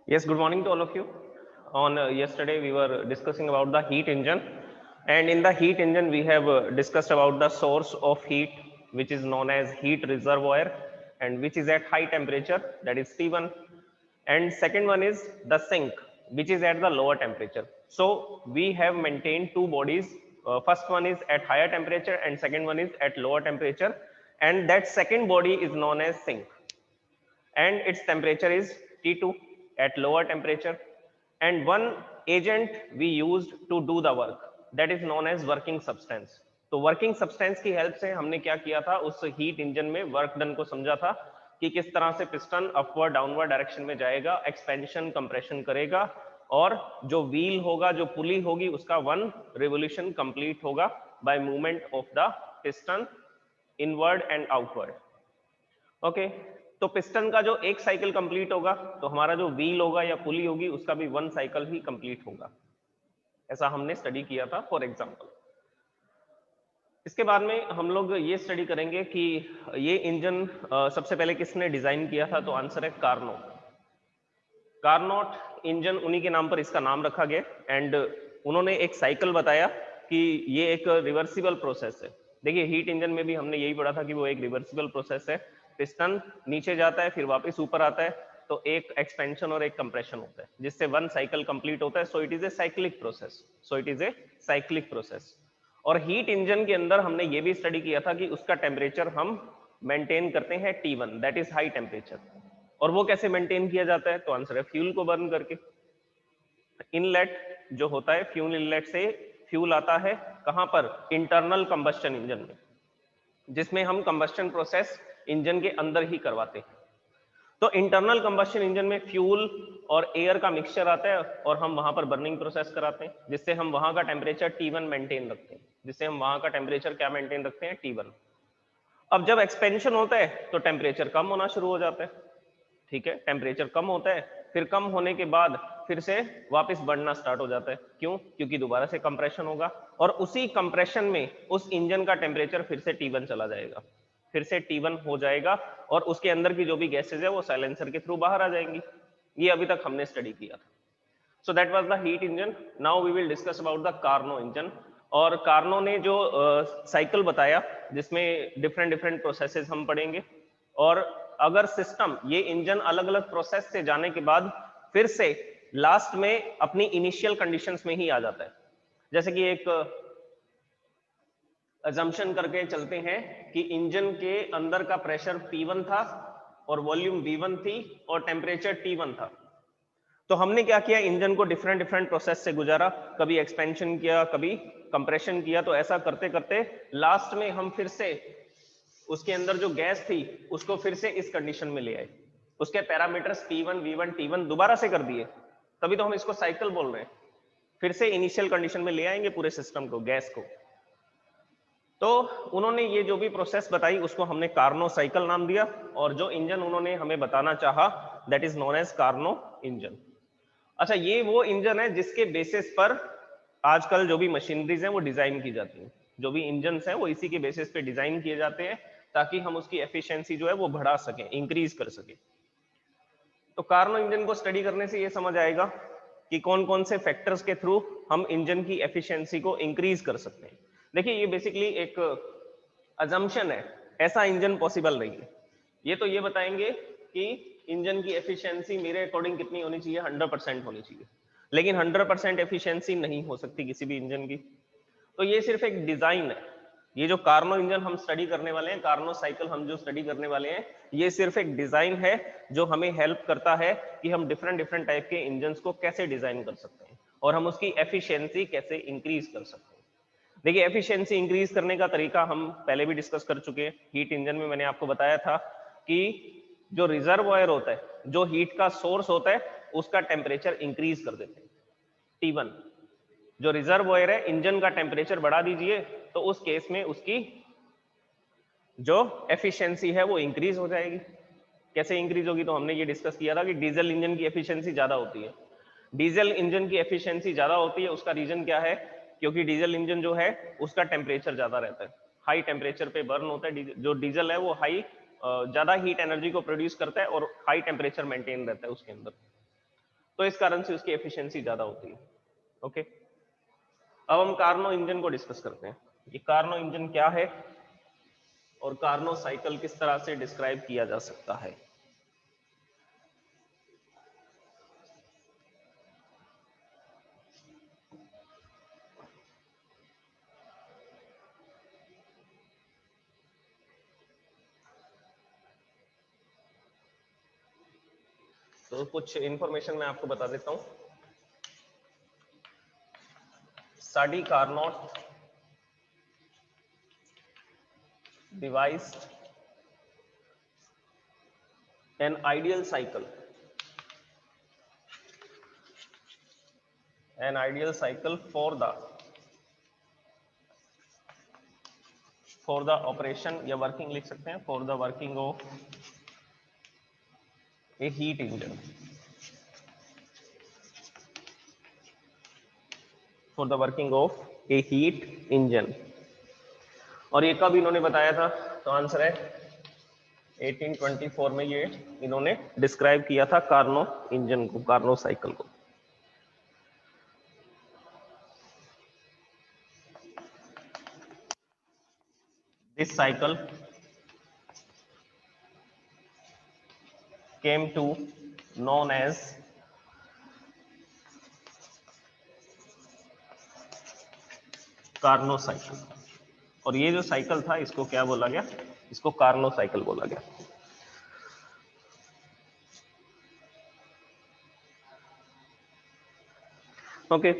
Yes, good morning to all of you. On yesterday, we were discussing about the heat engine, and in the heat engine, we have discussed about the source of heat, which is known as heat reservoir, and which is at high temperature, that is T1. And second one is the sink, which is at the lower temperature. So we have maintained two bodies. First one is at higher temperature, and second one is at lower temperature, and that second body is known as sink, and its temperature is T2 at lower temperature, and one agent we used to do the work, that is known as working substance. तो working substance की help से हमने क्या किया था, उस heat engine में work done को समझा था कि किस तरह से पिस्टन अपवर्ड डाउनवर्ड डायरेक्शन में जाएगा, एक्सपेंशन कंप्रेशन करेगा, और जो व्हील होगा, जो पुली होगी, उसका वन रिवोल्यूशन कंप्लीट होगा by movement of the piston inward and outward. Okay, तो पिस्टन का जो एक साइकिल कंप्लीट होगा तो हमारा जो व्हील होगा या पुली होगी उसका भी वन साइकिल ही कंप्लीट होगा। ऐसा हमने स्टडी किया था फॉर एग्जांपल। इसके बाद में हम लोग ये स्टडी करेंगे कि ये इंजन सबसे पहले किसने डिजाइन किया था, तो आंसर है कार्नोट। कार्नोट इंजन, उन्हीं के नाम पर इसका नाम रखा गया, एंड उन्होंने एक साइकिल बताया कि ये एक रिवर्सिबल प्रोसेस है। देखिए हीट इंजन में भी हमने यही पढ़ा था कि वो एक रिवर्सिबल प्रोसेस है, पिस्टन नीचे जाता है फिर वापस ऊपर आता है, तो एक एक्सपेंशन और एक कंप्रेशन होता है जिससे वन साइकिल कंप्लीट होता है। So it is a cyclic process. और हीट इंजन के अंदर हमने ये भी स्टडी किया था कि उसका टेम्परेचर हम मेंटेन करते हैं T1, that is high temperature. और वो कैसे मेंटेन किया जाता है, तो आंसर है फ्यूल को बर्न करके। इनलेट जो होता है, फ्यूल इनलेट से फ्यूल आता है कहां पर, इंटरनल कंबस्शन इंजन में, जिसमें हम कंबस्शन प्रोसेस इंजन के अंदर ही करवाते हैं। तो इंटरनल कंबस्शन इंजन में फ्यूल और एयर का मिक्सचर आता है और हम वहां पर बर्निंग प्रोसेस कराते हैं, जिससे हम वहां का टेम्परेचर T1 मेंटेन रखते हैं, जिससे हम वहां का टेम्परेचर क्या मेंटेन रखते हैं, T1। अब जब एक्सपेंशन होता है तो टेम्परेचर कम होना शुरू हो जाता है, ठीक है, टेम्परेचर कम होता है, फिर कम होने के बाद फिर से वापस बढ़ना स्टार्ट हो जाता है। क्यों? क्योंकि दोबारा से कंप्रेशन होगा, और उसी कंप्रेशन में उस इंजन का टेम्परेचर फिर से T1 चला जाएगा, फिर से T1 हो जाएगा, और उसके अंदर की जो भी गैसेज है वो साइलेंसर के थ्रू बाहर आ जाएंगी। ये अभी तक हमने स्टडी किया था। So that was the heat engine. Now we will discuss about the Carnot engine. और कार्नो ने जो साइकिल बताया जिसमें डिफरेंट डिफरेंट प्रोसेसेस हम पढ़ेंगे, और अगर सिस्टम ये इंजन अलग अलग प्रोसेस से जाने के बाद फिर से लास्ट में अपनी इनिशियल कंडीशंस में ही आ जाता है। जैसे कि एक अजम्पशन करके चलते हैं कि इंजन के अंदर का प्रेशर P1 था और वॉल्यूम V1 थी और टेम्परेचर T1 था। तो हमने क्या किया, इंजन को डिफरेंट डिफरेंट प्रोसेस से गुजारा, कभी एक्सपेंशन किया, कभी कंप्रेशन किया। तो ऐसा करते करते लास्ट में हम फिर से उसके अंदर जो गैस थी उसको फिर से इस कंडीशन में ले आए, उसके पैरामीटर्स P1 V1 T1 दोबारा से कर दिए, तभी तो हम इसको साइकिल बोल रहे हैं। फिर से इनिशियल कंडीशन में ले आएंगे पूरे सिस्टम को, गैस को। तो उन्होंने ये जो भी प्रोसेस बताई उसको हमने कार्नो साइकिल नाम दिया, और जो इंजन उन्होंने हमें बताना चाहा that is known as Carnot engine. अच्छा, ये वो इंजन है जिसके बेसिस पर आजकल जो भी मशीनरीज हैं वो डिजाइन की जाती हैं, जो भी इंजन हैं वो इसी के बेसिस पे डिजाइन किए जाते हैं ताकि हम उसकी एफिशिएंसी जो है वो बढ़ा सकें, इंक्रीज कर सकें। तो कार्नो इंजन को स्टडी करने से ये समझ आएगा कि कौन कौन से फैक्टर्स के थ्रू हम इंजन की एफिशिएंसी को इंक्रीज कर सकते हैं। देखिए ये बेसिकली एक अजम्पशन है, ऐसा इंजन पॉसिबल नहीं है। ये तो ये बताएंगे कि इंजन की एफिशिएंसी मेरे अकॉर्डिंग कितनी होनी चाहिए, 100% होनी चाहिए, लेकिन 100% एफिशिएंसी नहीं हो सकती किसी भी इंजन की। तो ये सिर्फ एक डिजाइन है। ये जो कार्नो इंजन हम स्टडी करने वाले हैं, कार्नो साइकिल हम जो स्टडी करने वाले हैं, ये सिर्फ एक डिजाइन है जो हमें हेल्प करता है कि हम डिफरेंट डिफरेंट टाइप के इंजन को कैसे डिजाइन कर सकते हैं और हम उसकी एफिशिएंसी कैसे इंक्रीज कर सकते हैं। देखिए एफिशिएंसी इंक्रीज करने का तरीका हम पहले भी डिस्कस कर चुके हैं। हीट इंजन में मैंने आपको बताया था कि जो रिजर्वॉयर होता है, जो हीट का सोर्स होता है, उसका टेम्परेचर इंक्रीज कर देते हैं T1। जो रिजर्वॉयर है, इंजन का टेम्परेचर बढ़ा दीजिए तो उस केस में उसकी जो एफिशिएंसी है वो इंक्रीज हो जाएगी। कैसे इंक्रीज होगी, तो हमने ये डिस्कस किया था कि डीजल इंजन की एफिशिएंसी ज्यादा होती है। डीजल इंजन की एफिशिएंसी ज्यादा होती है, उसका रीजन क्या है, क्योंकि डीजल इंजन जो है उसका टेम्परेचर ज्यादा रहता है, हाई टेम्परेचर पे बर्न होता है। जो डीजल है वो ज्यादा हीट एनर्जी को प्रोड्यूस करता है और हाई टेम्परेचर मेंटेन रहता है उसके अंदर। तो इस कारण से उसकी एफिशिएंसी ज्यादा होती है। ओके, अब हम कार्नो इंजन को डिस्कस करते हैं। ये कार्नो इंजन क्या है और कार्नो साइकिल किस तरह से डिस्क्राइब किया जा सकता है। तो कुछ इंफॉर्मेशन मैं आपको बता देता हूं। Sadi Carnot devised an ideal cycle for the operation या वर्किंग लिख सकते हैं, for the working of a heat engine, for the working of a heat engine। और ये कब इन्होंने बताया था? तो आंसर है 1824 में ये इन्होंने डिस्क्राइब किया था कार्नो इंजन को, कार्नो साइकिल को। This cycle came to known as Carnot cycle. और ये जो साइकिल था इसको क्या बोला गया? इसको कार्नो साइकिल बोला गया। ओके,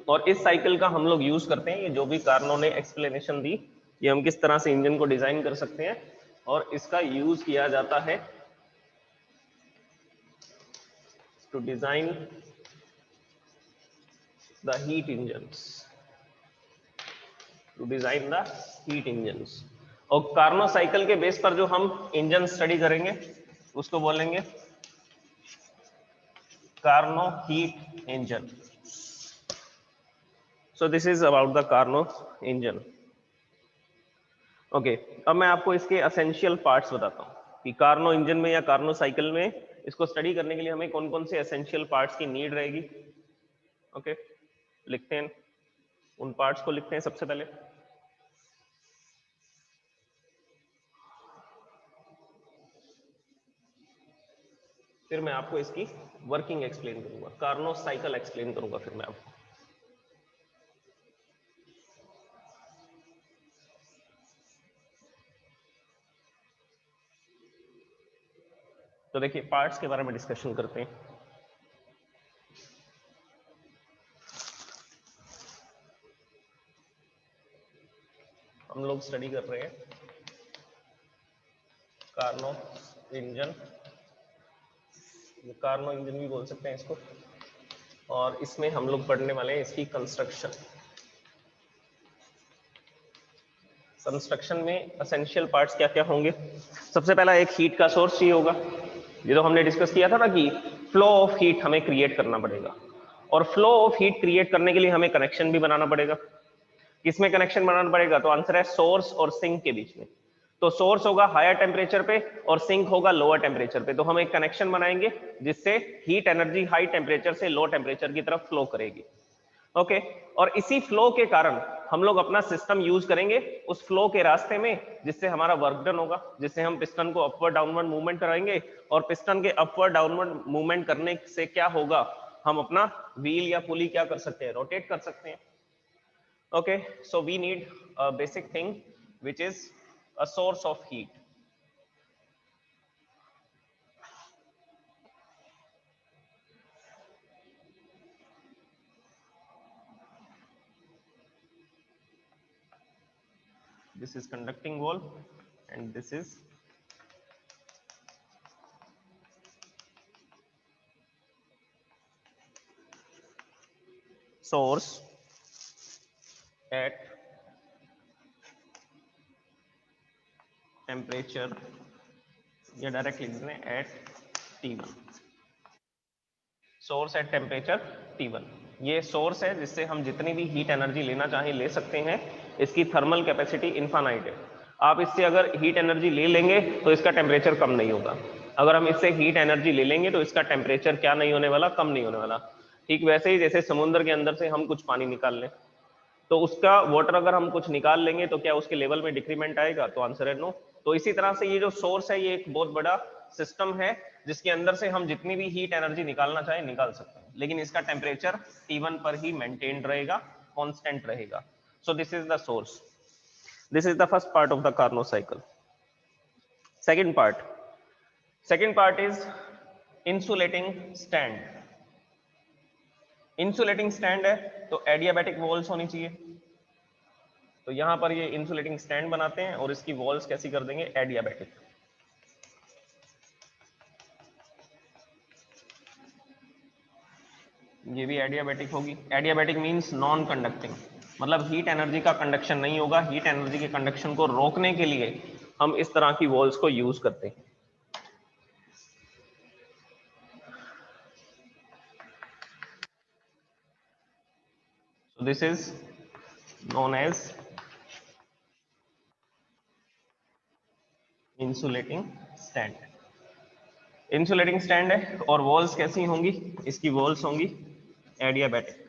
और इस साइकिल का हम लोग यूज करते हैं। ये जो भी कार्नो ने एक्सप्लेनेशन दी, ये हम किस तरह से इंजन को डिजाइन कर सकते हैं, और इसका यूज किया जाता है to design the heat engines, to design the heat engines. और कार्नो साइकिल के बेस पर जो हम इंजन स्टडी करेंगे उसको बोलेंगे Carnot heat engine. So this is about the Carnot engine. Okay, अब मैं आपको इसके एसेंशियल पार्ट्स बताता हूँ कि कार्नो इंजन में या कार्नो साइकिल में इसको स्टडी करने के लिए हमें कौन कौन से एसेंशियल पार्ट्स की नीड रहेगी। ओके, लिखते हैं, उन पार्ट्स को लिखते हैं सबसे पहले। फिर मैं आपको इसकी वर्किंग एक्सप्लेन करूंगा, कार्नो साइकिल एक्सप्लेन करूंगा फिर मैं आपको। तो देखिए, पार्ट्स के बारे में डिस्कशन करते हैं। हम लोग स्टडी कर रहे हैं कार्नो इंजन, कार्नो इंजन भी बोल सकते हैं इसको, और इसमें हम लोग पढ़ने वाले हैं इसकी कंस्ट्रक्शन। कंस्ट्रक्शन में एसेंशियल पार्ट्स क्या क्या होंगे? सबसे पहला एक हीट का सोर्स चाहिए होगा। ये तो हमने डिस्कस किया था ना कि फ्लो ऑफ हीट हमें क्रिएट करना पड़ेगा, और फ्लो ऑफ हीट क्रिएट करने के लिए हमें कनेक्शन भी बनाना पड़ेगा। किसमें कनेक्शन बनाना पड़ेगा? तो आंसर है सोर्स और सिंक के बीच में। तो सोर्स होगा हायर टेम्परेचर पे और सिंक होगा लोअर टेम्परेचर पे। तो हम एक कनेक्शन बनाएंगे जिससे हीट एनर्जी हाई टेम्परेचर से लो टेम्परेचर की तरफ फ्लो करेगी। ओके, और इसी फ्लो के कारण हम लोग अपना सिस्टम यूज करेंगे उस फ्लो के रास्ते में, जिससे हमारा वर्क डन होगा, जिससे हम पिस्टन को अपवर्ड डाउनवर्ड मूवमेंट कराएंगे, और पिस्टन के अपवर्ड डाउनवर्ड मूवमेंट करने से क्या होगा, हम अपना व्हील या पुली क्या कर सकते हैं? रोटेट कर सकते हैं। Okay, so we need a basic thing which is a source of heat. This is conducting wall and this is source at temperature, या डायरेक्ट लिख दें eight T1। Source at temperature T1, ये source है जिससे हम जितनी भी heat energy लेना चाहें ले सकते हैं। इसकी थर्मल कैपेसिटी इनफाइनाइट है। आप इससे अगर हीट एनर्जी ले लेंगे तो इसका टेम्परेचर कम नहीं होगा। अगर हम इससे हीट एनर्जी ले लेंगे तो इसका टेम्परेचर क्या नहीं होने वाला, कम नहीं होने वाला। ठीक वैसे ही जैसे समुद्र के अंदर से हम कुछ पानी निकाल लें तो उसका वाटर अगर हम कुछ निकाल लेंगे तो क्या उसके लेवल में डिक्रीमेंट आएगा, तो आंसर है नो। तो इसी तरह से ये जो सोर्स है ये एक बहुत बड़ा सिस्टम है जिसके अंदर से हम जितनी भी हीट एनर्जी निकालना चाहें निकाल सकते हैं, लेकिन इसका टेम्परेचर T1 पर ही मेंटेन रहेगा, कांस्टेंट रहेगा। So this is the source, this is the first part of the Carnot cycle. Second part is insulating stand. Insulating stand है तो एडियाबैटिक वॉल्स होनी चाहिए, तो यहां पर ये इंसुलेटिंग स्टैंड बनाते हैं और इसकी वॉल्स कैसी कर देंगे, एडियाबैटिक। ये भी एडियाबैटिक होगी। एडियाबैटिक मींस नॉन कंडक्टिंग, मतलब हीट एनर्जी का कंडक्शन नहीं होगा। हीट एनर्जी के कंडक्शन को रोकने के लिए हम इस तरह की वॉल्स को यूज करते हैं। So this is known as insulating stand. Insulating stand है और वॉल्स कैसी होंगी, इसकी वॉल्स होंगी एडियाबैटिक।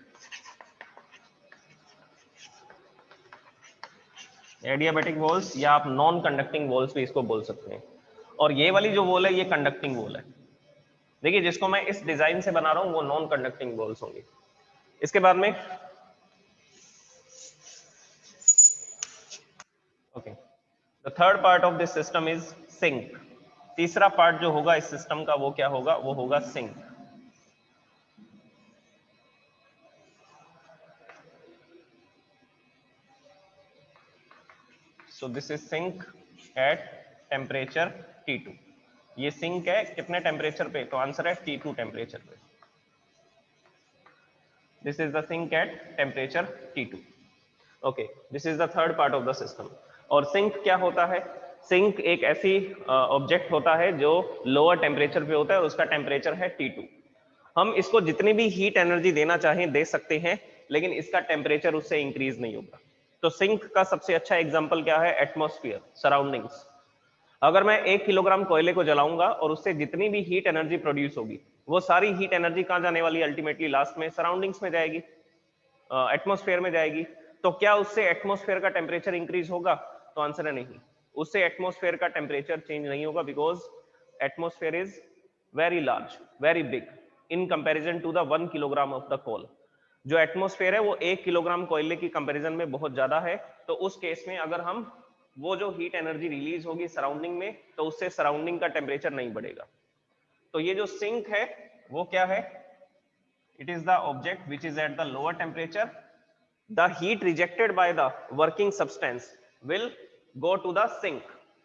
एडियाबैटिक वॉल्स या आप नॉन कंडक्टिंग वॉल्स भी इसको बोल सकते हैं। और ये वाली जो वॉल है ये कंडक्टिंग वॉल है। देखिए जिसको मैं इस डिजाइन से बना रहा हूं वो नॉन कंडक्टिंग वॉल्स होंगी। इसके बाद में okay, the third part of this system is sink. तीसरा पार्ट जो होगा इस सिस्टम का वो क्या होगा, वो होगा sink. So this is sink at temperature T2। ये सिंक है कितने टेम्परेचर पे, तो आंसर है T2 टेम्परेचर पे। This is the sink at temperature T2। Okay, this is the third part of the system. और सिंक क्या होता है, सिंक एक ऐसी ऑब्जेक्ट होता है जो लोअर टेम्परेचर पे होता है और उसका टेम्परेचर है T2। हम इसको जितनी भी हीट एनर्जी देना चाहें दे सकते हैं, लेकिन इसका टेम्परेचर उससे इंक्रीज नहीं होगा। तो सिंक का सबसे अच्छा एग्जांपल क्या है, एटमॉस्फेयर, सराउंडिंग्स। अगर मैं 1 किलोग्राम कोयले को जलाऊंगा और उससे जितनी भी हीट एनर्जी प्रोड्यूस होगी वो सारी हीट एनर्जी कहां जाने वाली है, अल्टीमेटली लास्ट में सराउंडिंग्स में जाएगी, एटमॉस्फेयर में जाएगी। तो क्या उससे एटमॉस्फेयर का टेम्परेचर इंक्रीज होगा, तो आंसर है नहीं। उससे एटमॉस्फेयर का टेम्परेचर चेंज नहीं होगा, because atmosphere is very large, very big in comparison to the 1 kilogram of the coal. जो एटमॉस्फेयर है वो 1 किलोग्राम कोयले की कंपैरिजन में बहुत ज्यादा है। तो उस केस में अगर हम वो जो हीट एनर्जी रिलीज होगी सराउंडिंग में तो उससे सराउंडिंग का टेम्परेचर नहीं बढ़ेगा। तो ये जो सिंक है वो क्या है, it is the object which is at the lower temperature. The heat rejected by the working substance will go to the sink।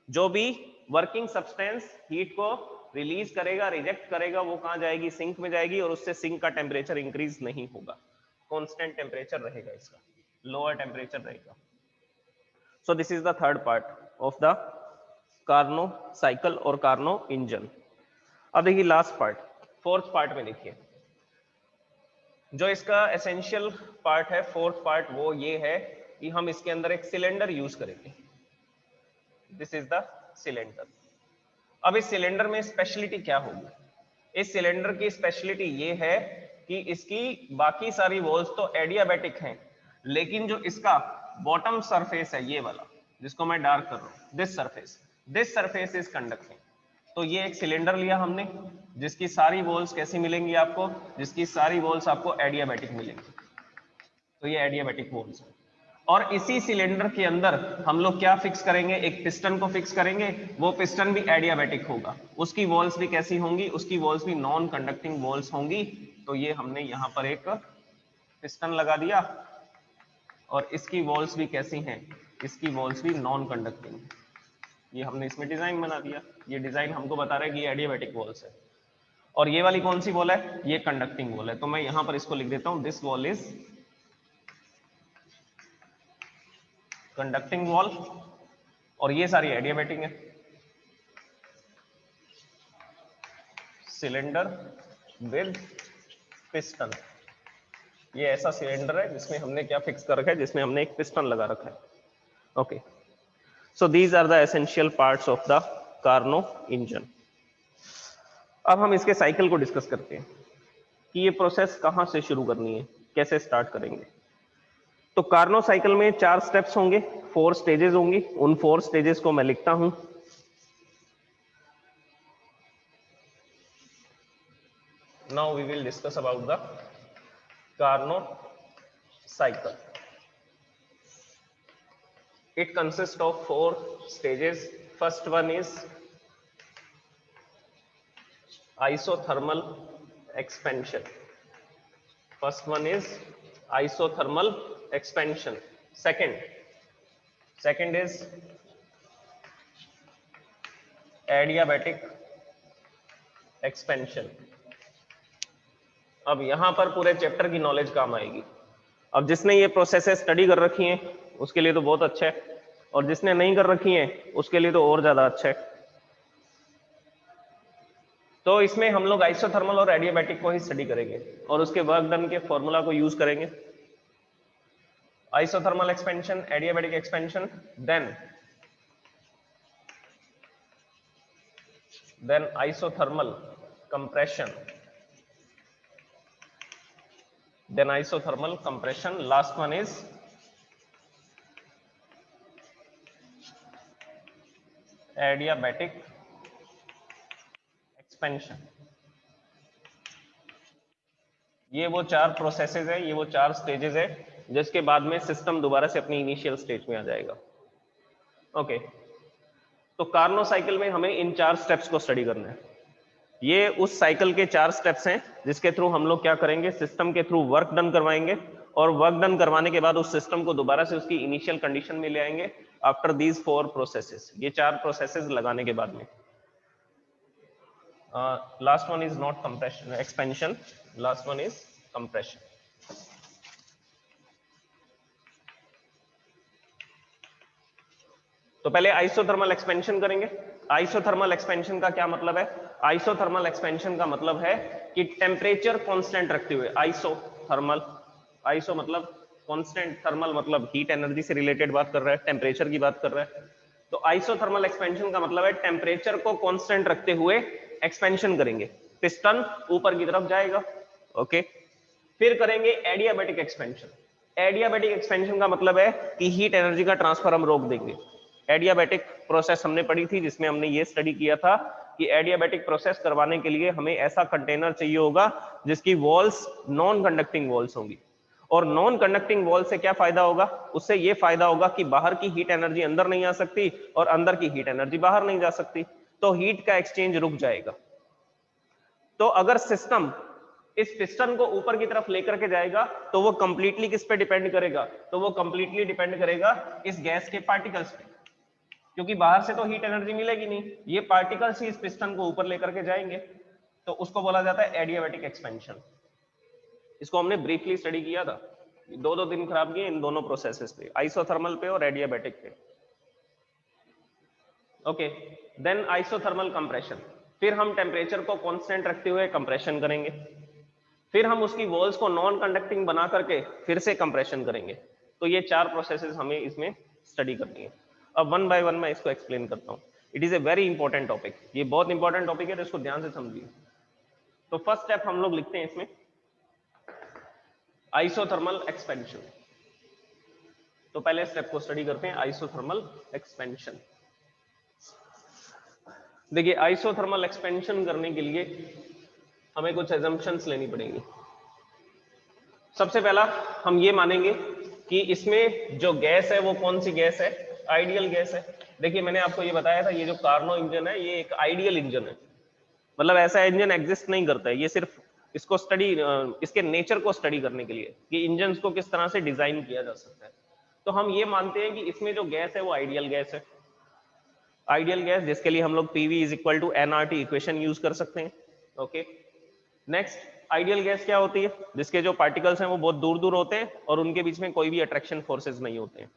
जो भी वर्किंग सब्सटेंस हीट को रिलीज करेगा, रिजेक्ट करेगा, वो कहां जाएगी, सिंक में जाएगी, और उससे सिंक का टेम्परेचर इंक्रीज नहीं होगा, कांस्टेंट टेम्परेचर रहेगा, इसका लोअर टेम्परेचर रहेगा। So this is the third part of the Carnot cycle और कार्नो इंजन। अब देखिए लास्ट पार्ट, फोर्थ पार्ट में देखिए जो इसका एसेंशियल पार्ट है, फोर्थ पार्ट, वो ये है कि हम इसके अंदर एक सिलेंडर यूज करेंगे। This is the cylinder. अब इस सिलेंडर में स्पेशलिटी क्या होगी, इस सिलेंडर की स्पेशलिटी ये है कि इसकी बाकी सारी वॉल्स तो एडियाबैटिक हैं, लेकिन जो इसका बॉटम सरफेस है ये वाला जिसको मैं डार्क कर रहा हूं, दिस सरफेस इज कंडक्टिंग। तो ये एक सिलेंडर लिया हमने जिसकी सारी वॉल्स कैसी मिलेंगी आपको, जिसकी सारी वॉल्स आपको एडियाबैटिक मिलेंगी। तो ये एडियाबैटिक वॉल्स है। और इसी सिलेंडर के अंदर हम लोग क्या फिक्स करेंगे, एक पिस्टन को फिक्स करेंगे। वो पिस्टन भी एडियाबैटिक होगा, उसकी वॉल्स भी कैसी होंगी, उसकी वॉल्स भी नॉन कंडक्टिंग वॉल्स होंगी। तो ये हमने यहाँ पर एक पिस्टन लगा दिया और इसकी वॉल्स भी कैसी हैं, इसकी वॉल्स भी नॉन कंडक्टिंग। ये हमने इसमें डिजाइन बना दिया, ये डिजाइन हमको बता रहा है कि ये एडियाबैटिक वॉल्स है। और ये वाली कौन सी वॉल है, ये कंडक्टिंग वॉल है। तो मैं यहां पर इसको लिख देता हूं, this wall is conducting wall, और ये सारी एडियाबैटिक है। सिलेंडर विद पिस्टन, ये ऐसा सिलेंडर है जिसमें हमने क्या फिक्स कर रखा है, जिसमें हमने एक पिस्टन लगा रखा है। Okay, so these are the essential parts of the Carnot engine। अब हम इसके साइकिल को डिस्कस करते हैं कि ये प्रोसेस कहां से शुरू करनी है, कैसे स्टार्ट करेंगे। तो कार्नो साइकिल में 4 स्टेप्स होंगे, 4 स्टेजेस होंगी। उन 4 स्टेजेस को मैं लिखता हूं। Now we will discuss about the Carnot cycle. It consists of 4 stages. First one is isothermal expansion. First one is isothermal expansion. Second is adiabatic expansion. अब यहां पर पूरे चैप्टर की नॉलेज काम आएगी। अब जिसने ये प्रोसेसेस स्टडी कर रखी हैं उसके लिए तो बहुत अच्छा है, और जिसने नहीं कर रखी हैं उसके लिए तो और ज्यादा अच्छा है। तो इसमें हम लोग आइसोथर्मल और एडियाबैटिक को ही स्टडी करेंगे और उसके वर्क डन के फॉर्मूला को यूज करेंगे। Isothermal expansion, adiabatic expansion, then isothermal compression, then isothermal compression, last one is adiabatic expansion. ये वो 4 प्रोसेसेस है, ये वो 4 स्टेजेस है जिसके बाद में सिस्टम दोबारा से अपनी इनिशियल स्टेज में आ जाएगा। ओके, तो कार्नो साइकिल में हमें इन 4 स्टेप्स को स्टडी करना है। ये उस साइकिल के 4 स्टेप्स हैं जिसके थ्रू हम लोग क्या करेंगे, सिस्टम के थ्रू वर्क डन करवाएंगे, और वर्क डन करवाने के बाद उस सिस्टम को दोबारा से उसकी इनिशियल कंडीशन में ले आएंगे आफ्टर दीज 4 प्रोसेसेस। ये 4 प्रोसेसेस लगाने के बाद में last one is not compression expansion, last one is compression. तो पहले आइसोथर्मल एक्सपेंशन करेंगे। आइसोथर्मल एक्सपेंशन का क्या मतलब है? आइसोथर्मल एक्सपेंशन का मतलब है कि टेम्परेचर कांस्टेंट रखते हुए, आइसोथर्मल, आइसो मतलब कांस्टेंट, थर्मल मतलब हीट एनर्जी से रिलेटेड बात कर रहा है, टेम्परेचर की बात कर रहा है। तो आइसोथर्मल एक्सपेंशन का मतलब है टेम्परेचर को कांस्टेंट रखते हुए एक्सपेंशन करेंगे, पिस्टन ऊपर की तरफ जाएगा। ओके, फिर करेंगे एडियाबैटिक एक्सपेंशन। एडियाबैटिक एक्सपेंशन का मतलब है कि हीट एनर्जी का ट्रांसफर हम रोक देंगे। एडियाबैटिक प्रोसेस हमने पढ़ी थी जिसमें हमने ये स्टडी किया था कि एडियाबैटिक प्रोसेस करवाने के लिए हमें ऐसा कंटेनर चाहिए होगा जिसकी वॉल्स नॉन कंडक्टिंग वॉल्स होंगी। और नॉन कंडक्टिंग वॉल से क्या फायदा होगा? उससे ये फायदा होगा कि बाहर की हीट एनर्जी अंदर नहीं आ सकती और अंदर की हीट एनर्जी बाहर नहीं जा सकती, तो हीट का एक्सचेंज रुक जाएगा। तो अगर सिस्टम इस पिस्टन को ऊपर की तरफ लेकर के जाएगा तो वो कंप्लीटली किस पे डिपेंड करेगा? तो वो कंप्लीटली डिपेंड करेगा इस गैस के पार्टिकल्स पे, क्योंकि बाहर से तो हीट एनर्जी मिलेगी नहीं, ये पार्टिकल्स ही इस पिस्टन को ऊपर लेकर के जाएंगे। तो उसको बोला जाता है एडियाबैटिक एक्सपेंशन। इसको हमने ब्रीफली स्टडी किया था, 2-2 दिन खराब किए इन दोनों प्रोसेसेस पे, आइसोथर्मल पे और एडियाबैटिक पे। Okay, then isothermal compression. फिर हम टेम्परेचर को कांस्टेंट रखते हुए कंप्रेशन करेंगे, फिर हम उसकी वॉल्स को नॉन कंडक्टिंग बना करके फिर से कंप्रेशन करेंगे। तो ये 4 प्रोसेसेस हमें इसमें स्टडी करनी है। अब वन बाय वन मैं इसको एक्सप्लेन करता हूँ। It is a very important topic, ये बहुत इंपॉर्टेंट टॉपिक है तो इसको ध्यान से समझिए। तो फर्स्ट स्टेप हम लोग लिखते हैं इसमें आइसोथर्मल एक्सपेंशन। तो पहले स्टेप को स्टडी करते हैं, आइसोथर्मल एक्सपेंशन। देखिए, आइसोथर्मल एक्सपेंशन करने के लिए हमें कुछ एजम्पशंस लेनी पड़ेंगी। सबसे पहला हम ये मानेंगे कि इसमें जो गैस है वो कौन सी गैस है? आइडियल गैस है। देखिए, मैंने आपको ये बताया था, ये जो कार्नो इंजन है ये एक आइडियल इंजन है, मतलब ऐसा इंजन एग्जिस्ट नहीं करता है। ये सिर्फ इसको स्टडी, इसके नेचर को स्टडी करने के लिए कि इंजन को किस तरह से डिजाइन किया जा सकता है। तो हम ये मानते हैं कि इसमें जो गैस है वो आइडियल गैस है। आइडियल गैस जिसके लिए हम लोग PV = nRT इक्वेशन यूज कर सकते हैं। ओके, नेक्स्ट, आइडियल गैस क्या होती है? जिसके जो पार्टिकल्स हैं वो बहुत दूर दूर होते हैं और उनके बीच में कोई भी अट्रैक्शन फोर्सेस नहीं होते हैं,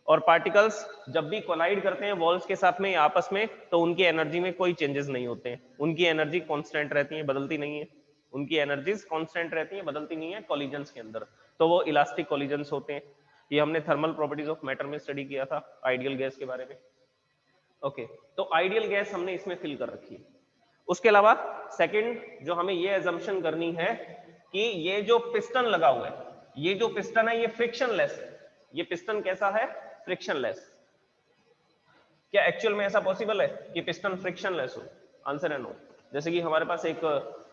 और पार्टिकल्स जब भी कोलाइड करते हैं वॉल्स के साथ में आपस में तो उनकी एनर्जी में कोई चेंजेस नहीं होते हैं, उनकी एनर्जी कांस्टेंट रहती है, बदलती नहीं है। उनकी एनर्जीज कांस्टेंट रहती है, बदलती नहीं है कॉलिजन्स के अंदर, तो वो इलास्टिक कॉलिजन्स होते हैं। ये हमने थर्मल प्रॉपर्टीज ऑफ मैटर में स्टडी किया था आइडियल गैस के बारे में। ओके, तो आइडियल गैस हमने इसमें फिल कर रखी है। उसके अलावा सेकंड जो हमें ये एजम्पशन करनी है कि ये जो पिस्टन लगा हुआ है, ये जो पिस्टन है ये फ्रिक्शनलेस है। ये पिस्टन कैसा है? फ्रिक्शनलेस। क्या एक्चुअल में ऐसा पॉसिबल है कि पिस्टन फ्रिक्शनलेस हो? आंसर है नो। जैसे कि हमारे पास एक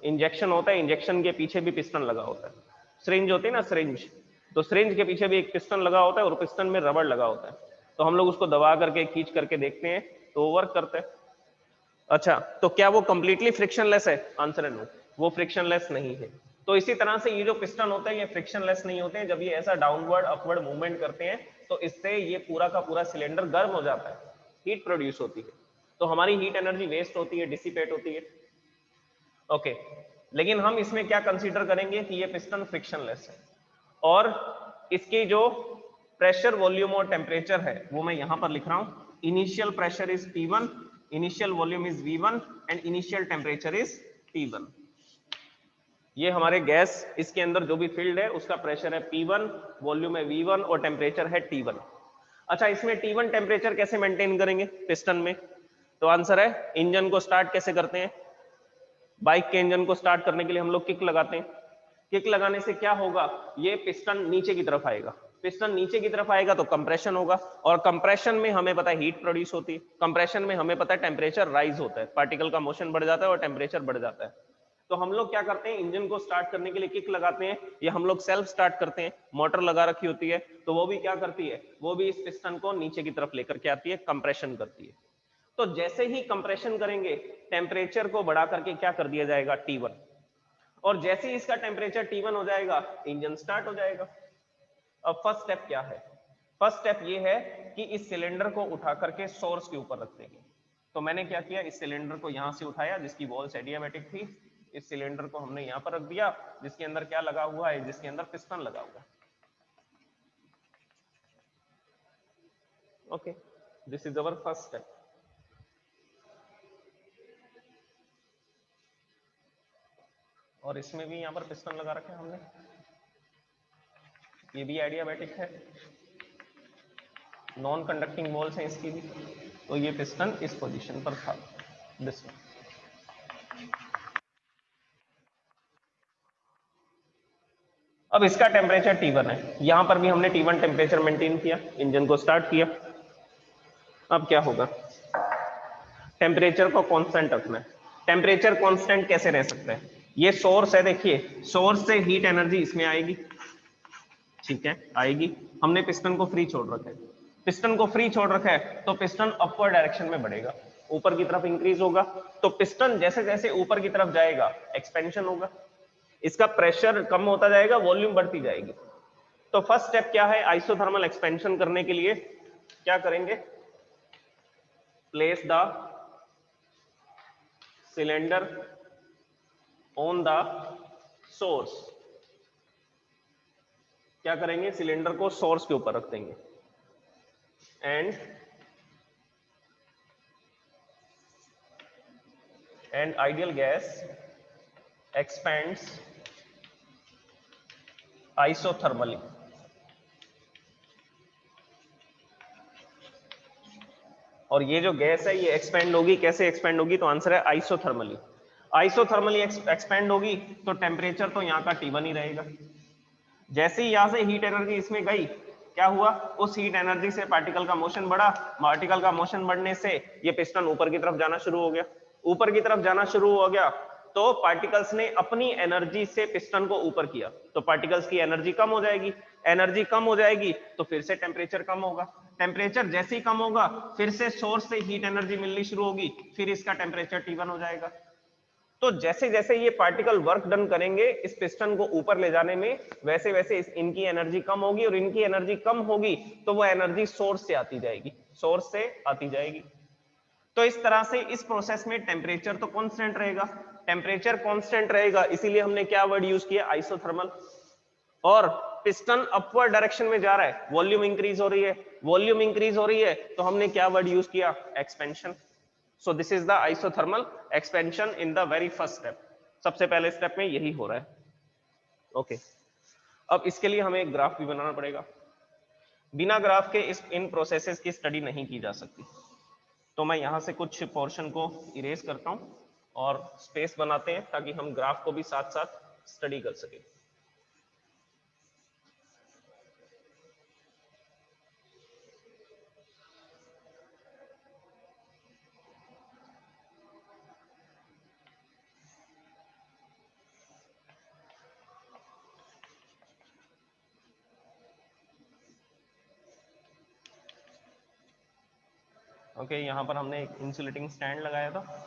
इंजेक्शन होता है, इंजेक्शन के पीछे भी पिस्टन लगा होता है। सिरिंज होती है ना, सिरिंज, तो सिरिंज के पीछे भी एक पिस्टन लगा होता है और पिस्टन में रबड़ लगा होता है। तो हम लोग उसको दबा करके खींच करके देखते हैं तो वो वर्क करता है। अच्छा, तो क्या वो कंप्लीटली फ्रिक्शनलेस है? आंसर है नो, वो फ्रिक्शनलेस नहीं है। तो इसी तरह से ये जो पिस्टन होते हैं ये फ्रिक्शनलेस नहीं होते हैं। जब ये ऐसा डाउनवर्ड अपवर्ड मूवमेंट करते हैं तो इससे ये पूरा का पूरा सिलेंडर गर्म हो जाता है, हीट प्रोड्यूस होती है, तो हमारी हीट एनर्जी वेस्ट होती है, डिसिपेट होती है। ओके, लेकिन हम इसमें क्या कंसीडर करेंगे कि ये पिस्टन फ्रिक्शनलेस है और इसकी जो प्रेशर, वॉल्यूम और टेम्परेचर है वो मैं यहां पर लिख रहा हूं। Initial pressure is P1, initial volume is V1 and initial temperature is T1। ये हमारे गैस, इसके अंदर जो भी फील्ड है उसका प्रेशर है P1, वॉल्यूम है V1 और टेम्परेचर है T1। अच्छा, इसमें T1 टेम्परेचर कैसे मेंटेन करेंगे पिस्टन में? तो आंसर है, इंजन को स्टार्ट कैसे करते हैं? बाइक के इंजन को स्टार्ट करने के लिए हम लोग किक लगाते हैं। किक लगाने से क्या होगा? ये पिस्टन नीचे की तरफ आएगा। पिस्टन नीचे की तरफ आएगा तो कंप्रेशन होगा, और कंप्रेशन में हमें पता है हीट प्रोड्यूस होती है। कंप्रेशन में हमें पता है टेम्परेचर राइज होता है, पार्टिकल का मोशन बढ़ जाता है और टेम्परेचर बढ़ जाता है। तो हम लोग क्या करते हैं, इंजन को स्टार्ट करने के लिए किक लगाते हैं, या हम लोग सेल्फ स्टार्ट करते हैं, मोटर लगा रखी होती है, तो वो भी क्या करती है, वो भी इस पिस्टन को नीचे की तरफ लेकर के आती है, कंप्रेशन करती है। तो जैसे ही कंप्रेशन करेंगे टेम्परेचर को बढ़ा करके क्या कर दिया जाएगा? T1। और जैसे ही इसका टेम्परेचर T1 हो जाएगा इंजन स्टार्ट हो जाएगा। अब फर्स्ट स्टेप क्या है? फर्स्ट स्टेप ये है कि इस सिलेंडर को उठा करके सोर्स के ऊपर रख देंगे। तो मैंने क्या किया, इस सिलेंडर को यहां से उठाया जिसकी वॉल्स एडियाबैटिक थी, इस सिलेंडर को हमने यहां पर रख दिया जिसके अंदर क्या लगा हुआ है, जिसके अंदर पिस्टन लगा हुआ है। Okay, this is our first step. और इसमें भी यहां पर पिस्टन लगा रखे हैं हमने, ये भी एडियाबैटिक है, नॉन कंडक्टिंग वॉल्स हैं इसकी भी, तो ये पिस्टन इस पोजीशन पर था, दिस वन। अब इसका टेम्परेचर T1 है, यहां पर भी हमने T1 टेम्परेचर मेंटेन किया, इंजन को स्टार्ट किया। अब क्या होगा, टेम्परेचर को कांस्टेंट रखना है। टेम्परेचर कांस्टेंट कैसे रह सकता है? ये सोर्स है, देखिए सोर्स से हीट एनर्जी इसमें आएगी, ठीक है आएगी। हमने पिस्टन को फ्री छोड़ रखा है, पिस्टन को फ्री छोड़ रखा है तो पिस्टन अपवर्ड डायरेक्शन में बढ़ेगा, ऊपर की तरफ इंक्रीज होगा। तो पिस्टन जैसे जैसे ऊपर की तरफ जाएगा एक्सपेंशन होगा, इसका प्रेशर कम होता जाएगा, वॉल्यूम बढ़ती जाएगी। तो फर्स्ट स्टेप क्या है, आइसोथर्मल एक्सपेंशन करने के लिए क्या करेंगे, place the cylinder on the source. क्या करेंगे, सिलेंडर को सोर्स के ऊपर रख देंगे and ideal gas expands isothermally। और ये जो गैस है ये एक्सपेंड होगी, कैसे एक्सपेंड होगी? तो आंसर है आइसोथर्मली। आइसोथर्मली एक्सपेंड होगी तो टेम्परेचर तो यहाँ का T1 ही रहेगा। जैसे ही यहाँ से हीट एनर्जी इसमें गई, क्या हुआ, उस हीट एनर्जी से पार्टिकल का मोशन बढ़ा, पार्टिकल का मोशन बढ़ने से ये पिस्टन ऊपर की तरफ जाना शुरू हो गया। ऊपर की तरफ जाना शुरू हो गया तो पार्टिकल्स ने अपनी एनर्जी से पिस्टन को ऊपर किया, तो पार्टिकल्स की एनर्जी कम हो जाएगी, एनर्जी कम हो जाएगी तो फिर से टेम्परेचर कम होगा, टेम्परेचर जैसे ही कम होगा फिर से सोर्स से हीट एनर्जी मिलनी शुरू होगी, फिर इसका टेम्परेचर T1 हो जाएगा। तो जैसे जैसे ये पार्टिकल वर्क डन करेंगे इस पिस्टन को ऊपर ले जाने में, वैसे वैसे इनकी एनर्जी कम होगी, और इनकी एनर्जी कम होगी तो वो एनर्जी सोर्स से आती जाएगी, सोर्स से आती जाएगी। तो इस तरह से इस प्रोसेस में टेम्परेचर तो कांस्टेंट रहेगा, टेम्परेचर कांस्टेंट रहेगा, इसीलिए हमने क्या वर्ड यूज किया, आइसोथर्मल। और पिस्टन अपवर्ड डायरेक्शन में जा रहा है, वॉल्यूम इंक्रीज हो रही है, वॉल्यूम इंक्रीज हो रही है तो हमने क्या वर्ड यूज किया, expansion. So this is the isothermal expansion in the very first step। सबसे पहले स्टेप में यही हो रहा है। ओके, अब इसके लिए हमें एक ग्राफ भी बनाना पड़ेगा, बिना ग्राफ के इन प्रोसेसेस की स्टडी नहीं की जा सकती। तो मैं यहां से कुछ पोर्शन को इरेज करता हूं और स्पेस बनाते हैं ताकि हम ग्राफ को भी साथ साथ स्टडी कर सकें। ओके, यहाँ पर हमने एक इंसुलेटिंग स्टैंड लगाया था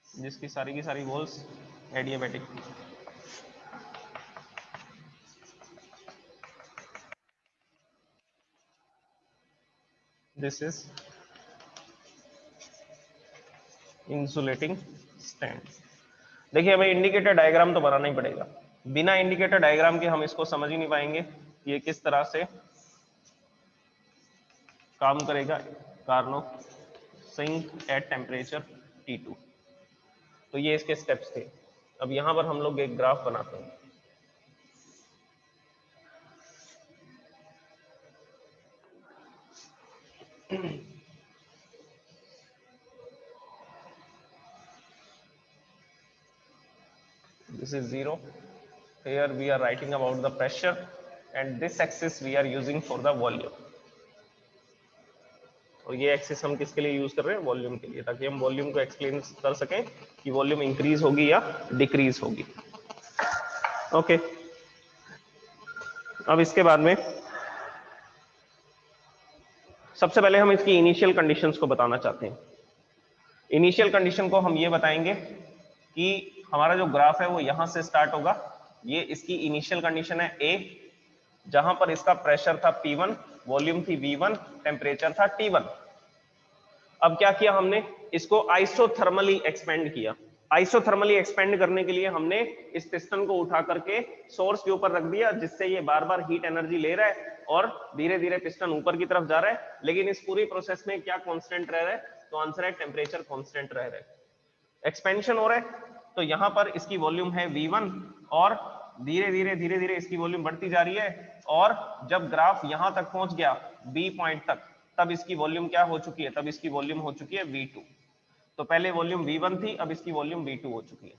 जिसकी सारी की सारी वॉल्स एडियाबैटिक थी। This is insulating stand. देखिए, हमें इंडिकेटर डायग्राम तो बनाना ही पड़ेगा, बिना इंडिकेटर डायग्राम के हम इसको समझ ही नहीं पाएंगे ये किस तरह से काम करेगा Carnot sink at temperature T2। तो ये इसके स्टेप्स थे। अब यहां पर हम लोग एक ग्राफ बनाते हैं। This is 0. Here we are writing about the pressure and this axis we are using for the volume. और ये एक्सिस हम किसके लिए यूज कर रहे हैं? वॉल्यूम के लिए, ताकि हम वॉल्यूम को एक्सप्लेन कर सकें कि वॉल्यूम इंक्रीज होगी या डिक्रीज होगी। ओके, अब इसके बाद में सबसे पहले हम इसकी इनिशियल कंडीशंस को बताना चाहते हैं। इनिशियल कंडीशन को हम ये बताएंगे कि हमारा जो ग्राफ है वो यहां से स्टार्ट होगा। ये इसकी इनिशियल कंडीशन है A, जहां पर इसका प्रेशर था P1, वॉल्यूम थी V1, टेम्परेचर था T1। अब क्या किया हमने? इसको आइसोथर्मली एक्सपेंड किया। आइसोथर्मली एक्सपेंड करने के लिए हमने इस पिस्टन को उठा करके सोर्स के ऊपर रख दिया, जिससे ये बार बार हीट एनर्जी ले रहा है और धीरे धीरे पिस्टन ऊपर की तरफ जा रहा है। लेकिन इस पूरी प्रोसेस में क्या कांस्टेंट रह रहा है? तो आंसर है टेम्परेचर कांस्टेंट रह रहा है। एक्सपेंशन हो रहा है तो यहां पर इसकी वॉल्यूम है V1 और धीरे धीरे इसकी वॉल्यूम बढ़ती जा रही है, और जब ग्राफ यहां तक पहुंच गया B पॉइंट तक, तब इसकी वॉल्यूम क्या हो चुकी है? तब इसकी वॉल्यूम हो चुकी है V2। तो पहले वॉल्यूम V1 थी, अब इसकी वॉल्यूम V2 हो चुकी है।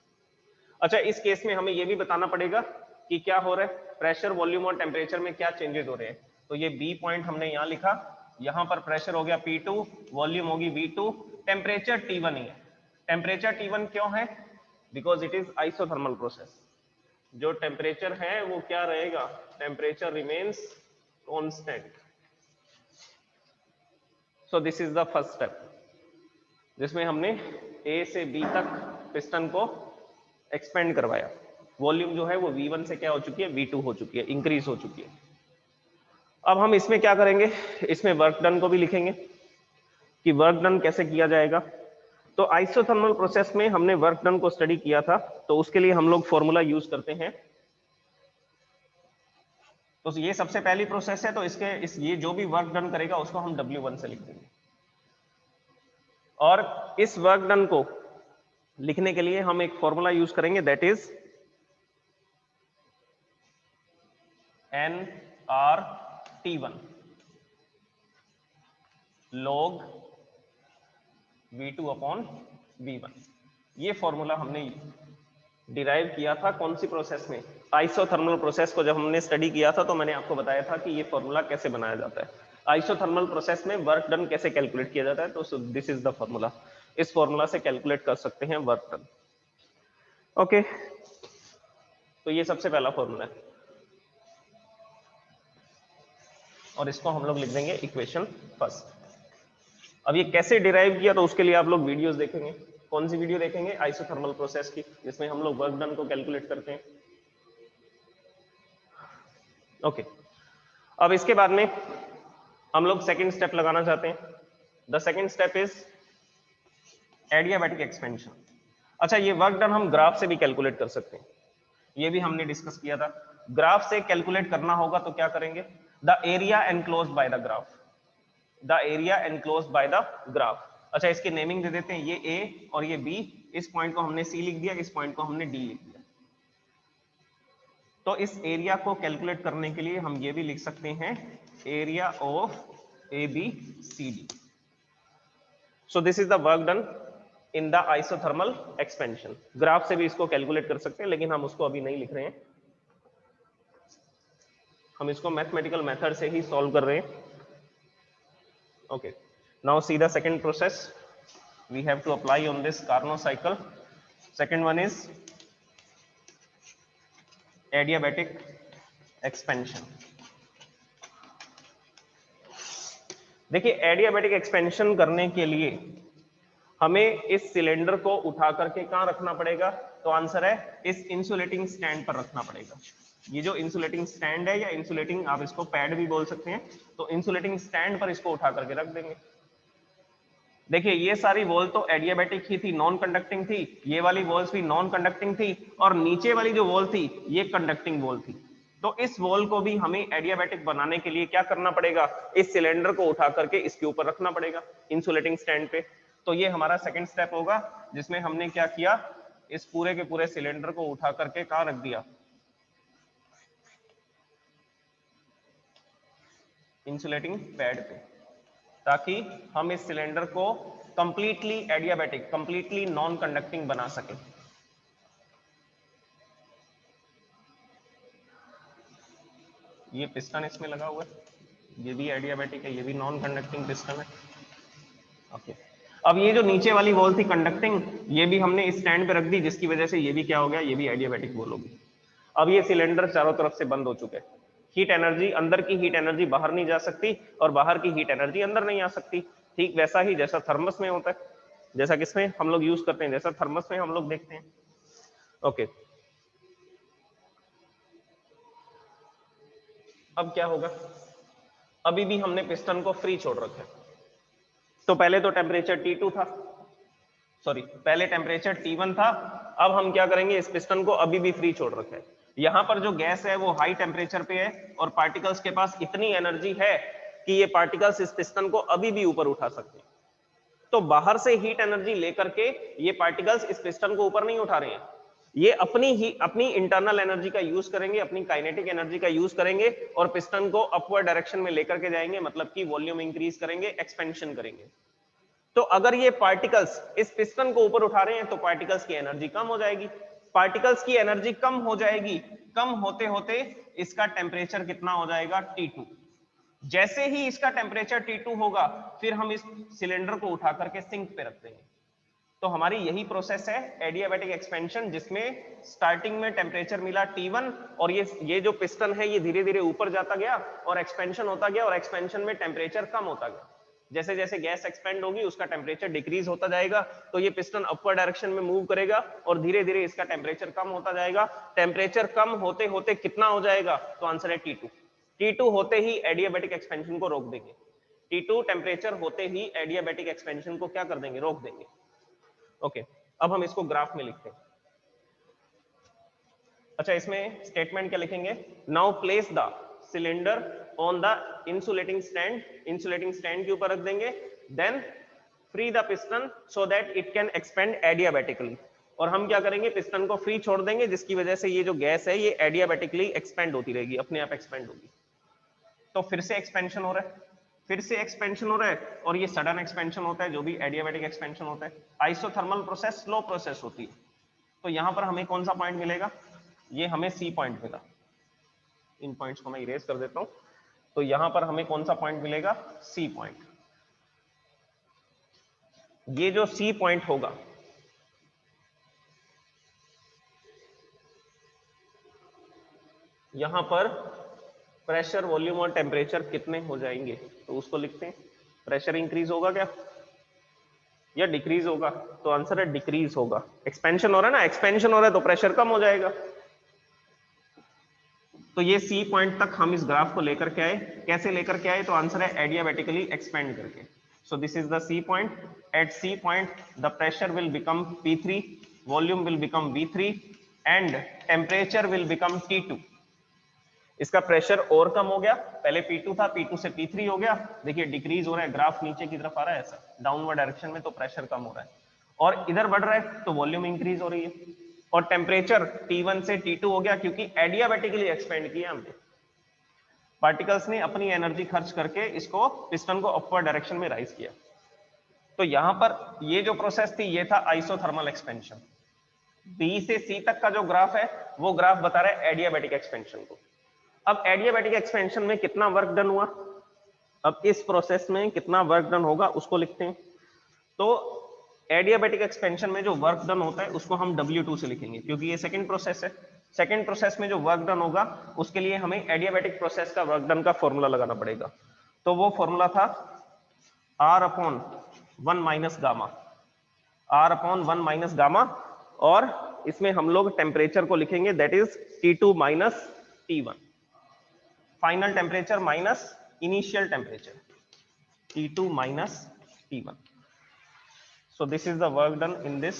अच्छा, इस केस में हमें यह भी बताना पड़ेगा कि क्या हो रहा है, प्रेशर, वॉल्यूम और टेम्परेचर में क्या चेंजेस हो रहे हैं। तो ये B पॉइंट हमने यहां लिखा, यहां पर प्रेशर हो गया P2, वॉल्यूम होगी V2, टेम्परेचर T1 ही है। टेम्परेचर T1 क्यों है? Because it is isothermal process. जो टेम्परेचर है वो क्या रहेगा? Temperature remains constant. So this is the first step, जिसमें हमने A से B तक पिस्टन को एक्सपेंड करवाया। वॉल्यूम जो है वो V1 से क्या हो चुकी है? V2 हो चुकी है, इंक्रीज हो चुकी है। अब हम इसमें क्या करेंगे? इसमें वर्क डन को भी लिखेंगे कि वर्क डन कैसे किया जाएगा। तो आइसोथर्मल प्रोसेस में हमने वर्क डन को स्टडी किया था, तो उसके लिए हम लोग फॉर्मूला यूज करते हैं। तो ये सबसे पहली प्रोसेस है, तो ये जो भी वर्क डन करेगा उसको हम W1 से लिख देंगे। और इस वर्क डन को लिखने के लिए हम एक फॉर्मूला यूज करेंगे, that is nRT1 log V2 upon V1। ये फॉर्मूला हमने डिराइव किया था कौन सी प्रोसेस में? आइसोथर्मल प्रोसेस को जब हमने स्टडी किया था तो मैंने आपको बताया था कि ये फॉर्मूला कैसे बनाया जाता है। आइसोथर्मल प्रोसेस में वर्क डन कैसे कैलकुलेट किया जाता है, तो दिस इज द फॉर्मूला। इस फॉर्मूला से कैलकुलेट कर सकते हैं वर्क डन। ओके, तो ये सबसे पहला फॉर्मूला है और इसको हम लोग लिख देंगे इक्वेशन फर्स्ट। अब ये कैसे डिराइव किया, तो उसके लिए आप लोग वीडियोस देखेंगे। कौन सी वीडियो देखेंगे? आइसोथर्मल प्रोसेस की, जिसमें हम लोग वर्क डन को कैलकुलेट करते हैं। ओके, अब इसके बाद में हम लोग सेकंड स्टेप लगाना चाहते हैं। The second step is adiabatic expansion. अच्छा, ये वर्क डन हम ग्राफ से भी कैलकुलेट कर सकते हैं, ये भी हमने डिस्कस किया था। ग्राफ से कैलकुलेट करना होगा तो क्या करेंगे? The area enclosed by the graph, the area enclosed by the graph. अच्छा, इसकी नेमिंग दे देते हैं, ये A और ये B। इस पॉइंट को हमने C लिख दिया, इस पॉइंट को हमने D लिख दिया। तो इस एरिया को कैलकुलेट करने के लिए हम ये भी लिख सकते हैं, area of ABCD। So this is the work done in the isothermal expansion. Graph से भी इसको कैलकुलेट कर सकते हैं, लेकिन हम उसको अभी नहीं लिख रहे हैं, हम इसको मैथमेटिकल मेथड से ही सॉल्व कर रहे हैं। Okay, now see the second process we have to apply on this Carnot cycle. Second one is adiabatic expansion. देखिए, एडियाबैटिक एक्सपेंशन करने के लिए हमें इस सिलेंडर को उठा करके कहां रखना पड़ेगा? तो आंसर है इस इंसुलेटिंग स्टैंड पर रखना पड़ेगा। ये जो इंसुलेटिंग स्टैंड है, या इंसुलेटिंग, आप इसको पैड भी बोल सकते हैं, तो इंसुलेटिंग स्टैंड पर इसको उठा करके रख देंगे। देखिए, ये सारी वॉल तो एडियाबैटिक ही थी, नॉन कंडक्टिंग थी, ये वाली वॉल्स भी नॉन कंडक्टिंग थी, और नीचे वाली जो वॉल थी ये कंडक्टिंग वॉल थी। तो इस वॉल को भी हमें एडियाबैटिक बनाने के लिए क्या करना पड़ेगा? इस सिलेंडर को उठा करके इसके ऊपर रखना पड़ेगा इंसुलेटिंग स्टैंड पे। तो ये हमारा सेकंड स्टेप होगा, जिसमें हमने क्या किया, इस पूरे के पूरे सिलेंडर को उठा करके कहां रख दिया? इंसुलेटिंग पैड पे, ताकि हम इस सिलेंडर को completely adiabatic, completely non conducting बना सके। ये पिस्टन इसमें लगा हुआ है, ये भी एडियाबैटिक है, ये भी नॉन कंडक्टिंग पिस्टन है। ओके, अब ये जो नीचे वाली वॉल थी कंडक्टिंग, ये भी हमने इस स्टैंड पे रख दी, जिसकी वजह से ये भी क्या हो गया? ये भी एडियाबैटिक वॉल होगी। अब ये सिलेंडर चारों तरफ से बंद हो चुके हैं। हीट एनर्जी, अंदर की हीट एनर्जी बाहर नहीं जा सकती, और बाहर की हीट एनर्जी अंदर नहीं आ सकती। ठीक वैसा ही जैसा थर्मस में होता है, जैसा किसमें हम लोग यूज करते हैं, जैसा थर्मस में हम लोग देखते हैं। ओके, अब क्या होगा? अभी भी हमने पिस्टन को फ्री छोड़ रखा है। तो पहले तो टेम्परेचर T2 था, सॉरी, पहले टेम्परेचर T1 था। अब हम क्या करेंगे? इस पिस्टन को अभी भी फ्री छोड़ रखा है। यहां पर जो गैस है वो हाई टेम्परेचर पे है, और पार्टिकल्स के पास इतनी एनर्जी है कि ये पार्टिकल्स इस पिस्टन को अभी भी ऊपर उठा सकते हैं। तो बाहर से हीट एनर्जी लेकर के ये पार्टिकल्स इस पिस्टन को ऊपर नहीं उठा रहे हैं, ये अपनी इंटरनल एनर्जी का यूज करेंगे, अपनी काइनेटिक एनर्जी का यूज करेंगे, और पिस्टन को अपवर्ड डायरेक्शन में लेकर के जाएंगे, मतलब कि वॉल्यूम इंक्रीज करेंगे, एक्सपेंशन करेंगे। तो अगर ये पार्टिकल्स इस पिस्टन को ऊपर उठा रहे हैं, तो पार्टिकल्स की एनर्जी कम हो जाएगी। पार्टिकल्स की एनर्जी कम हो जाएगी, कम होते होते इसका टेम्परेचर कितना हो जाएगा? T2। जैसे ही इसका टेम्परेचर T2 होगा, फिर हम इस सिलेंडर को उठा करके सिंक पे रख देंगे। तो हमारी यही प्रोसेस है एडियाबैटिक एक्सपेंशन, जिसमें स्टार्टिंग में टेम्परेचर मिला T1, और ये जो पिस्टन है ये धीरे धीरे ऊपर जाता गया और एक्सपेंशन होता गया, और एक्सपेंशन में टेम्परेचर कम होता गया। जैसे जैसे गैस एक्सपेंड होगी उसका टेम्परेचर डिक्रीज होता जाएगा, तो ये पिस्टन अपवर्ड डायरेक्शन में मूव करेगा, और धीरे धीरे इसका टेम्परेचर कम होता जाएगा। टेम्परेचर कम होते होते कितना हो जाएगा? तो आंसर है T2। T2 होते ही एडियाबैटिक एक्सपेंशन को रोक देंगे। T2 टेम्परेचर होते ही एडियाबैटिक एक्सपेंशन को क्या कर देंगे? रोक देंगे। ओके, अब हम इसको ग्राफ में लिखते हैं। अच्छा, इसमें स्टेटमेंट क्या लिखेंगे? Now place the cylinder on the insulating stand, insulating stand के ऊपर रख देंगे। Then free the piston so that it can expand adiabatically, और हम क्या करेंगे? पिस्टन को फ्री छोड़ देंगे, जिसकी वजह से ये जो गैस है ये एडियाबैटिकली एक्सपेंड होती रहेगी, अपने आप एक्सपेंड होगी। तो फिर से एक्सपेंशन हो रहा है, फिर से एक्सपेंशन हो रहा है, और ये सडन एक्सपेंशन होता है, जो भी एडियाबैटिक एक्सपेंशन होता है। आइसोथर्मल प्रोसेस स्लो प्रोसेस होती है। तो यहां पर हमें कौन सा पॉइंट मिलेगा? ये हमें C पॉइंट मिला। इन पॉइंट्स को मैं इरेज कर देता हूं। तो यहां पर हमें कौन सा पॉइंट मिलेगा? C point. ये जो C पॉइंट होगा, यहां पर प्रेशर, वॉल्यूम और टेम्परेचर कितने हो जाएंगे? तो उसको लिखते हैं। प्रेशर इंक्रीज होगा क्या, या डिक्रीज होगा? तो आंसर है डिक्रीज होगा। एक्सपेंशन हो रहा है ना, एक्सपेंशन हो रहा है तो प्रेशर कम हो जाएगा। तो ये C पॉइंट तक हम इस ग्राफ को लेकर के आए। कैसे लेकर के आए? तो आंसर है एडियाबैटिकली एक्सपेंड करके। So this is the C point. At C point the pressure will become P3, volume will become V3 and temperature will become T2। इसका प्रेशर और कम हो गया, पहले P2 था, P2 से P3 हो गया। देखिए डिक्रीज हो रहा है, ग्राफ नीचे की तरफ आ रहा है, ऐसा डाउनवर्ड डायरेक्शन में, तो प्रेशर कम हो रहा है। और इधर बढ़ रहा है तो वॉल्यूम इंक्रीज हो रही है, और टेम्परेचर T1 से T2 हो गया, क्योंकि एडियाबैटिकली एक्सपेंड किया हमने। पार्टिकल्स ने अपनी एनर्जी खर्च करके इसको, पिस्टन को अपवर्ड डायरेक्शन में राइज किया। तो यहां पर ये जो प्रोसेस थी ये था आइसोथर्मल एक्सपेंशन। बी से सी तक का जो ग्राफ है वो ग्राफ बता रहा है एडियाबैटिक एक्सपेंशन को। अब एडियाबैटिक एक्सपेंशन में कितना वर्क डन हुआ, अब इस प्रोसेस में कितना वर्क डन होगा उसको लिखते हैं। तो एडियाबैटिक एक्सपेंशन में जो वर्क डन होता है उसको हम W2 से लिखेंगे, क्योंकि ये सेकंड प्रोसेस है। सेकंड प्रोसेस में जो वर्क डन होगा उसके लिए हमें एडियाबैटिक प्रोसेस का वर्क डन का फॉर्मूला लगाना पड़ेगा। तो वो फॉर्मूला था R/1 minus gamma, R/1 minus gamma, और इसमें हम लोग टेम्परेचर को लिखेंगे that is T2 minus T1, final temperature minus initial temperature, T2 minus T1। So this is the work done in this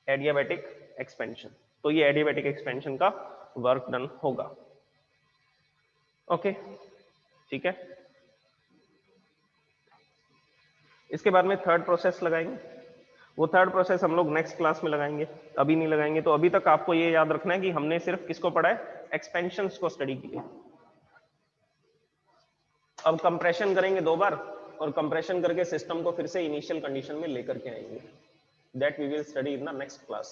adiabatic expansion। तो ये adiabatic expansion का work done होगा। ओके ठीक है। इसके बाद में थर्ड प्रोसेस लगाएंगे। वो थर्ड प्रोसेस हम लोग नेक्स्ट क्लास में लगाएंगे, अभी नहीं लगाएंगे। तो अभी तक आपको ये याद रखना है कि हमने सिर्फ किसको पढ़ा है, एक्सपेंशंस को स्टडी किया। अब कंप्रेशन करेंगे 2 बार, और कंप्रेशन करके सिस्टम को फिर से इनिशियल कंडीशन में लेकर के आएंगे। That we will study in the next class.